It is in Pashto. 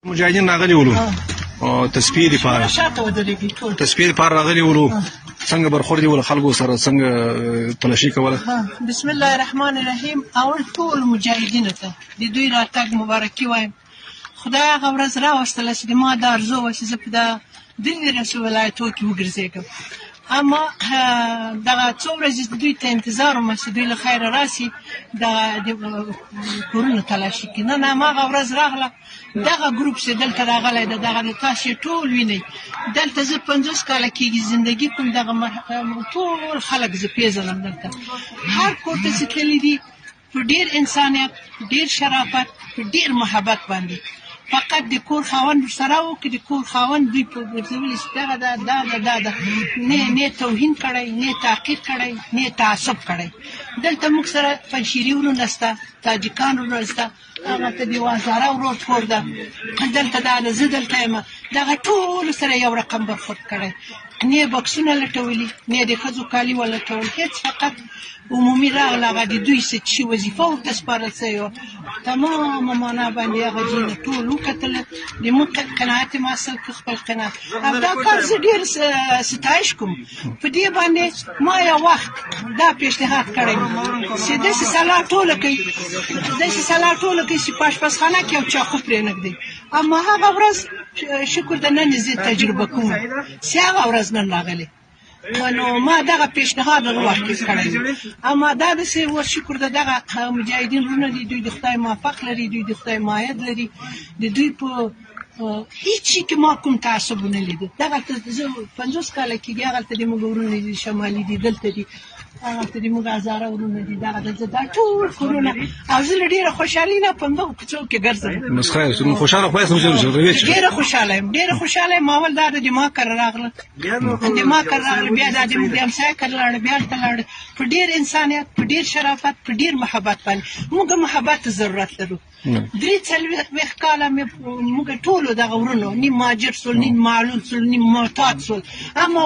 مجاهدین راغلي ولو تصفیې لپاره تصفیې لپاره راغلي ولو څنګه برخورد ول خلکو سره څنګه تلاشي کوله. بسم الله الرحمن الرحیم. اول ټول مجاهدینو ته د دوی راتګ مبارکي وایم. خدای هغه ورځ راوستله چې ما دا ارزو وه چې زه په دا دلي رسو ولایتو کې وګرځېږم، اما دغه څو ورځې دوی ته انتظار وم چې دوی له خیره راسي د کورونو تلاشي کړي. نن هماغه ورځ راغله دغه ګروپ چې دلته راغلی دی، دغه تاسې ټول وینئ دلته زه 50 کاله کېږي زندګي کوم، دغه ټول خلک زه پېژنم. دلته هر کور ته چې تللي دي په ډېر انسانیت، ډېر شرافت، په ډېر محبت باندې فقط د کور خاوند ورسره و که د کور خاوند دوی په ګرځولي چې دغه دا نه توهین کړی، نه تعقیب کړی، نه تعصب کړی. دلته موږ سره پنجشیري ورونه شته، تاجکان ورونه شته، هغه ته د وازاره ورور کور ده، دلته دا زه دلته یم، دغه ټولو سره یو رقم برخورد کړی. نه بکسونه لټولي، نه د ښځو کالي ولټول، هېڅ فقط عمومي راغله. هغه د دوی څه چې وظیفه ورته سپارل سوې وه تمامه معنا باندې هغه جینو ټول وکتله، د موږ قناعت یې حاصل کړ، خپل قناعت. او دا کار زه ډېر ستایش کوم. په دې باندې ما یو وخت دا پیشنهاد کړی چې داسې سلا ټوله کوي، داسې سلا ټوله کوي چې په اشپزخانه کې یو چاقو پرې نږدي. اما هغه ورځ شکر د نن زه تجربه کوم چې هغه ورځ نن راغلی. نو ما دغه پیشنهاد هغه وخت کې کړی، اما دا داسې شکر د دغه مجاهدین وروڼه دي، دوی د خدای موفق لري، دوی د خدای مایه لري، د دوی په هیڅ شي کې ما کوم تعصب ونه لیده. دغلته زه 50 کاله کېږي هغلته د موږ وروڼه دي، شمالي دي، دلته دي، هغلته د موږ هزاره وروڼه دي، دغه دا ټول کورونه. او زه له ډېره خوشحالي نه په همدغو کوڅو کې ګرځم. بس خیر خوشحاله خو یاست؟ ډېره خوشحاله یم، ډېره خوشحاله یم. اول دا د ما کره راغله، د ما کره راغله، بیا دا د همسایه کره لاړه، بیا هلته لاړه. په ډېر انسانیت، په ډېر شرافت، په ډېر محبت باندې. موږ محبت ته ضرورت لرو. 43 کاله موږ ټولو دغه ورونو نیم مهاجر سول، نیم معلول سول، نیم معتاد سول، اما